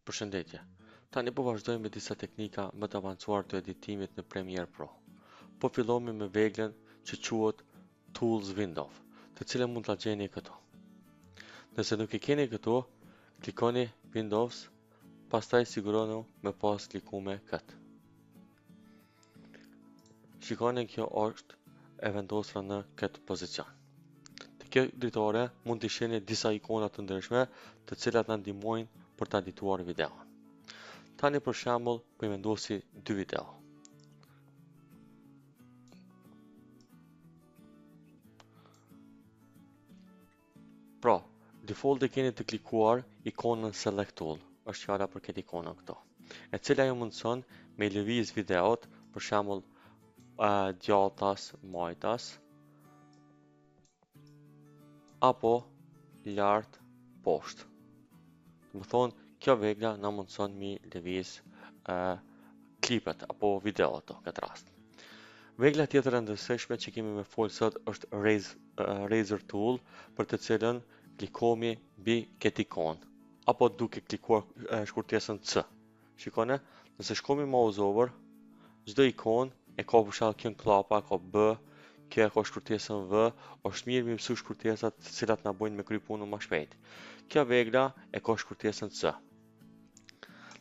Përshëndetje. Tani po vazhdojmë me disa teknika më të avancuar të editimit në Premiere Pro. Po fillomi me veglën që quhet Tools Window, të cilën mund ta gjeni këtu. Nëse nuk e keni këtu, klikoni Windows, pastaj siguroni me pas klikuar këtë. Shikoni kjo është e vendosur në këtë pozicion. Te kjo dritore mund të shihni disa ikona të ndryshme, të cilat na ndihmojnë për ta edituar videon. Tani për shembull po i vendosi 2 video. Pra, default e keni të klikuar ikonën Select Tool, është fjala për këtë ikonë këto, e cila ju mundson me lëviz videot, për shembull djathtas, majtas, apo lart, poshtë. Do të thonë, kjo vegla na mundson mi lëviz klipet apo videot në këtë rast. Vegla tjetër e rëndësishme që kemi me folë sot është Razor Tool, për të cilën klikomi mbi këtë ikonë, apo duke klikuar shkurtesën C. Shikone, nëse shkomi mouse over, çdo ikonë e ka për shembull kënë klapa, ka B, kjo e ka shkurtesën V, është mirë me mësu shkurtesat të cilat na bojnë me kry punën më shpejt. Kjo vegla e ka shkurtesën C.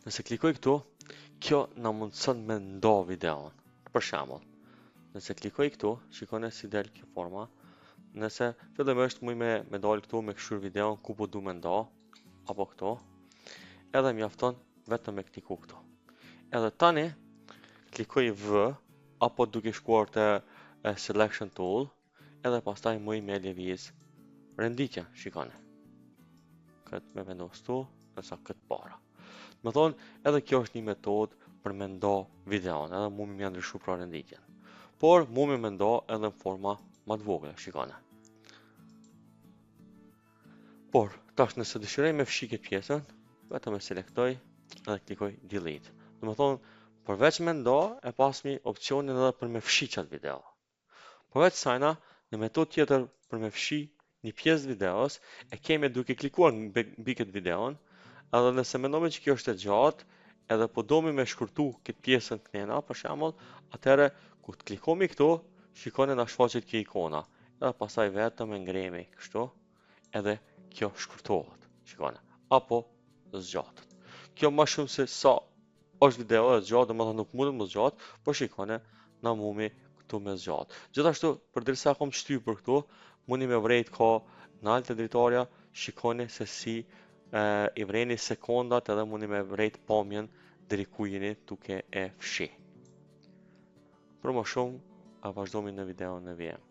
Nëse klikoj këtu, kjo na mundson me ndo videon. Për shembull, nëse klikoj këtu, shikoni si del kjo forma. Nëse fillimisht muj me dal këtu me këshur videon ku po du me ndo, apo këtu, edhe mjafton vetëm me kliku këtu. Edhe tani klikoj V, apo duke shkuar te Selection Tool, edhe pastaj muj me lëviz renditja, shikoni. Këtë me vendos tu, nësa këtë para. Me thonë, edhe kjo është një metodë për me ndo videon, edhe mu me ndryshu pra renditjen. Por, mu me ndo edhe në forma më të vogël, shikone. Por, tash nëse dëshiroj me fshi këtë pjesën, vetëm e selektoj edhe klikoj Delete. Do me thonë, përveç me ndo, e pasmi opcionin edhe për me fshi qatë video. Përveç sajna, në metodë tjetër për me fshi një pjesë videos, e kemi duke klikuar mbi këtë videon, edhe nëse mendojmë që kjo është e gjatë, edhe po domi me shkurtu këtë pjesën të nëna, për shembull, atëherë kur të klikomi këtu, shikoni na shfaqet kjo ikona, edhe pastaj vetëm e ngremi kështu, edhe kjo shkurtohet, shikoni, apo zgjatet. Kjo më shumë se sa është video e zgjatë, domethënë nuk mundet më zgjatë, por shikoni na mumi këtu me zgjatë. Gjithashtu, përderisa kom shtyr për këtu, mundi me vrejt ka në altë dritarja, shikoni se si i vreni sekondat edhe mundi me vrejt pamjen deri ku jeni duke e fshi. Për më shumë, vazhdojmë në videon në vijim.